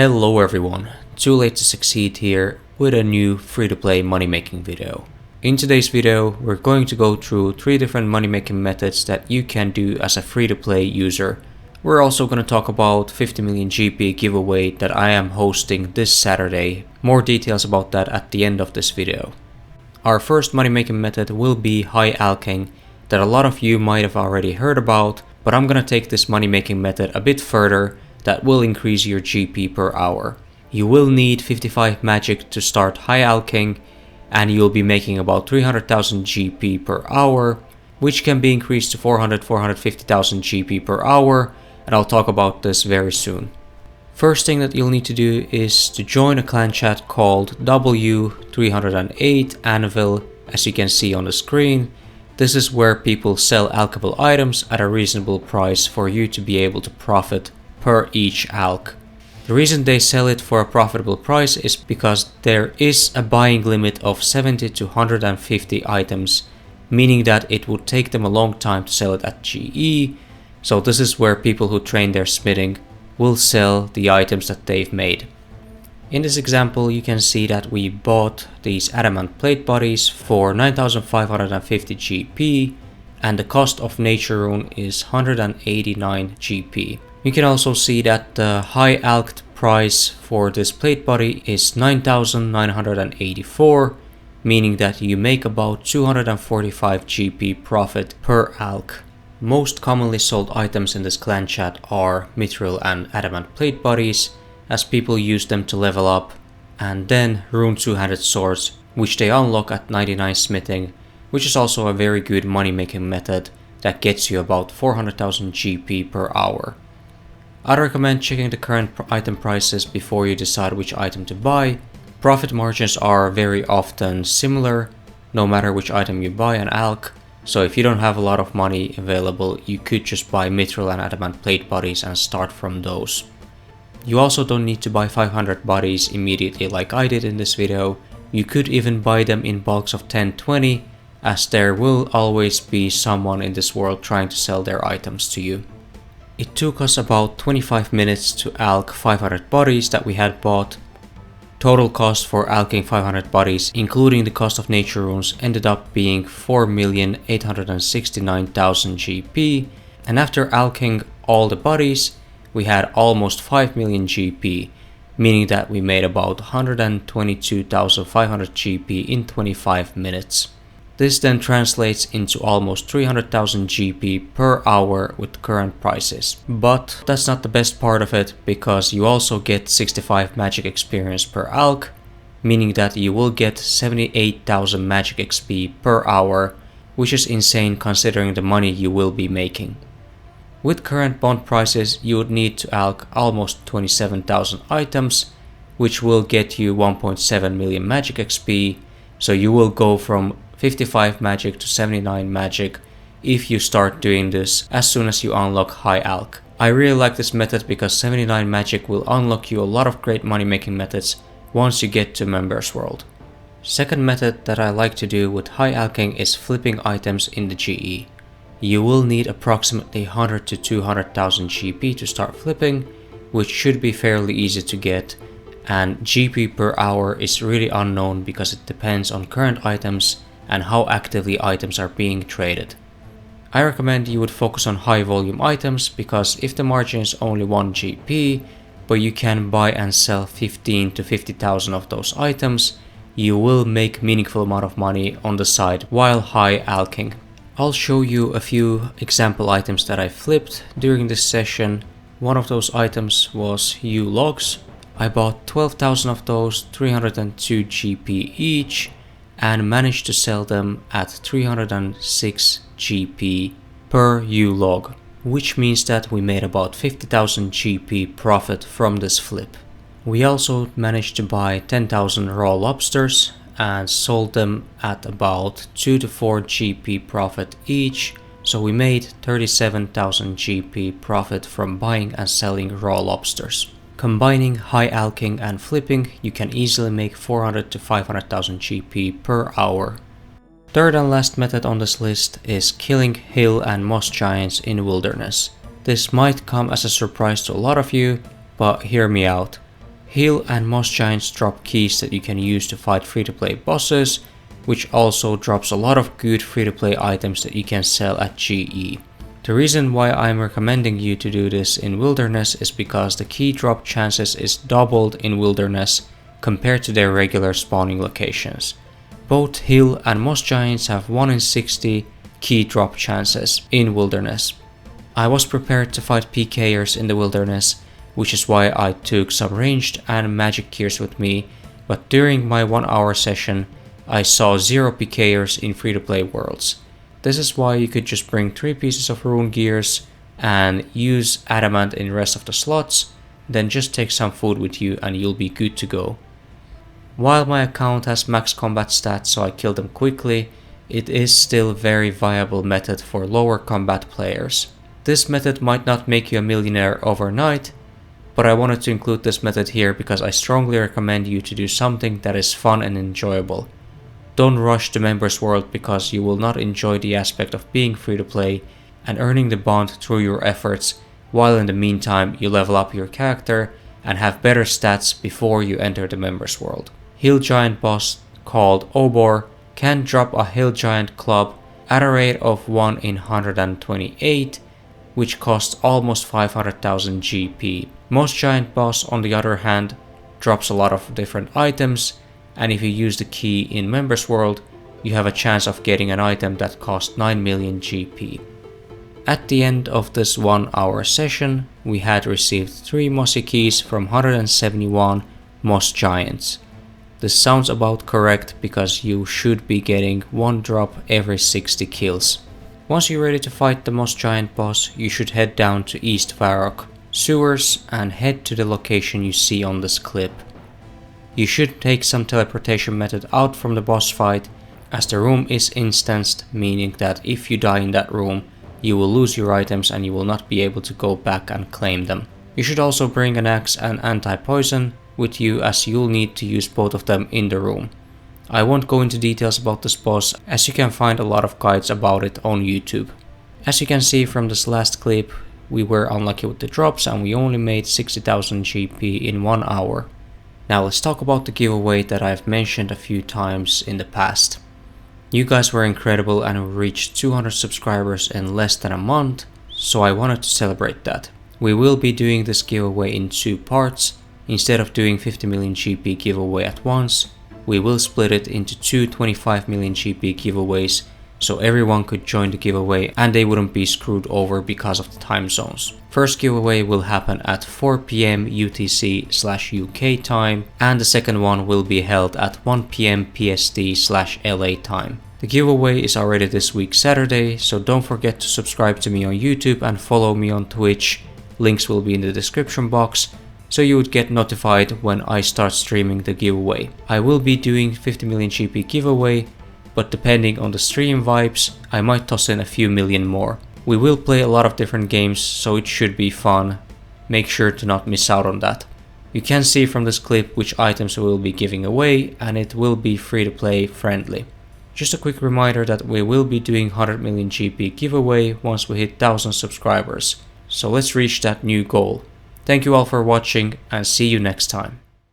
Hello everyone, Too Late to Succeed here with a new free-to-play money-making video. In today's video, we're going to go through 3 different money-making methods that you can do as a free-to-play user. We're also going to talk about 50 million GP giveaway that I am hosting this Saturday. More details about that at the end of this video. Our first money-making method will be high alking that a lot of you might have already heard about, but I'm going to take this money-making method a bit further that will increase your GP per hour. You will need 55 magic to start high alking, and you'll be making about 300,000 GP per hour, which can be increased to 450,000 GP per hour, and I'll talk about this very soon. First thing that you'll need to do is to join a clan chat called W308 Anvil, as you can see on the screen. This is where people sell alkable items at a reasonable price for you to be able to profit per each alk. The reason they sell it for a profitable price is because there is a buying limit of 70 to 150 items, meaning that it would take them a long time to sell it at GE, so this is where people who train their smithing will sell the items that they've made. In this example, you can see that we bought these adamant plate bodies for 9,550 GP, and the cost of nature rune is 189 GP. You can also see that the high alked price for this plate body is 9,984, meaning that you make about 245 GP profit per alk. Most commonly sold items in this clan chat are mithril and adamant plate bodies, as people use them to level up, and then rune two-handed swords, which they unlock at 99 smithing, which is also a very good money making method that gets you about 400,000 GP per hour. I recommend checking the current item prices before you decide which item to buy. Profit margins are very often similar, no matter which item you buy an alk, so if you don't have a lot of money available, you could just buy mithril and adamant plate bodies and start from those. You also don't need to buy 500 bodies immediately like I did in this video. You could even buy them in bulks of 10-20, as there will always be someone in this world trying to sell their items to you. It took us about 25 minutes to alk 500 bodies that we had bought. Total cost for alking 500 bodies, including the cost of nature runes, ended up being 4,869,000 GP, and after alking all the bodies, we had almost 5 million GP, meaning that we made about 122,500 GP in 25 minutes. This then translates into almost 300,000 GP per hour with current prices. But that's not the best part of it, because you also get 65 magic experience per alk, meaning that you will get 78,000 magic XP per hour, which is insane considering the money you will be making. With current bond prices, you would need to alk almost 27,000 items, which will get you 1.7 million magic XP, so you will go from 55 magic to 79 magic if you start doing this as soon as you unlock high alk. I really like this method because 79 magic will unlock you a lot of great money making methods once you get to Members World. Second method that I like to do with high alking is flipping items in the GE. You will need approximately 100 to 200,000 GP to start flipping, which should be fairly easy to get, and GP per hour is really unknown because it depends on current items and how actively items are being traded. I recommend you would focus on high volume items, because if the margin is only 1 GP, but you can buy and sell 15 to 50,000 of those items, you will make meaningful amount of money on the side while high alking. I'll show you a few example items that I flipped during this session. One of those items was U logs. I bought 12,000 of those, 302 GP each, and managed to sell them at 306 GP per U log, which means that we made about 50,000 GP profit from this flip. We also managed to buy 10,000 raw lobsters and sold them at about 2 to 4 GP profit each, so we made 37,000 GP profit from buying and selling raw lobsters. Combining high alking and flipping, you can easily make 400 to 500,000 GP per hour. Third and last method on this list is killing hill and moss giants in wilderness. This might come as a surprise to a lot of you, but hear me out. Hill and Moss Giants drop keys that you can use to fight free-to-play bosses, which also drops a lot of good free-to-play items that you can sell at GE. The reason why I'm recommending you to do this in Wilderness is because the key drop chances is doubled in Wilderness compared to their regular spawning locations. Both Hill and Moss Giants have 1 in 60 key drop chances in Wilderness. I was prepared to fight PKers in the Wilderness, which is why I took some ranged and magic gears with me, but during my 1 hour session I saw 0 PKers in free-to-play worlds. This is why you could just bring 3 pieces of rune gears and use adamant in the rest of the slots, then just take some food with you and you'll be good to go. While my account has max combat stats so I kill them quickly, it is still a very viable method for lower combat players. This method might not make you a millionaire overnight, but I wanted to include this method here because I strongly recommend you to do something that is fun and enjoyable. Don't rush the members world because you will not enjoy the aspect of being free to play and earning the bond through your efforts, while in the meantime you level up your character and have better stats before you enter the members world. Hill Giant boss called Obor can drop a Hill Giant club at a rate of 1 in 128, which costs almost 500,000 GP. Moss Giant boss on the other hand drops a lot of different items, and if you use the key in Members World, you have a chance of getting an item that costs 9 million GP. At the end of this 1 hour session, we had received 3 Mossy keys from 171 Moss Giants. This sounds about correct because you should be getting 1 drop every 60 kills. Once you're ready to fight the Moss Giant boss, you should head down to East Varrock sewers and head to the location you see on this clip. You should take some teleportation method out from the boss fight, as the room is instanced, meaning that if you die in that room, you will lose your items and you will not be able to go back and claim them. You should also bring an axe and anti-poison with you, as you'll need to use both of them in the room. I won't go into details about this boss, as you can find a lot of guides about it on YouTube. As you can see from this last clip, we were unlucky with the drops and we only made 60,000 GP in 1 hour. Now let's talk about the giveaway that I've mentioned a few times in the past. You guys were incredible and we reached 200 subscribers in less than a month, so I wanted to celebrate that. We will be doing this giveaway in 2 parts. Instead of doing 50 million GP giveaway at once, we will split it into 2 25 million GP giveaways, so everyone could join the giveaway and they wouldn't be screwed over because of the time zones. First giveaway will happen at 4 PM UTC/UK time, and the second one will be held at 1 PM PST/LA time. The giveaway is already this week Saturday, so don't forget to subscribe to me on YouTube and follow me on Twitch. Links will be in the description box, so you would get notified when I start streaming the giveaway. I will be doing 50 million GP giveaway, but depending on the stream vibes, I might toss in a few million more. We will play a lot of different games, so it should be fun. Make sure to not miss out on that. You can see from this clip which items we will be giving away, and it will be free to play friendly. Just a quick reminder that we will be doing 100 million GP giveaway once we hit 1000 subscribers. So let's reach that new goal. Thank you all for watching and see you next time.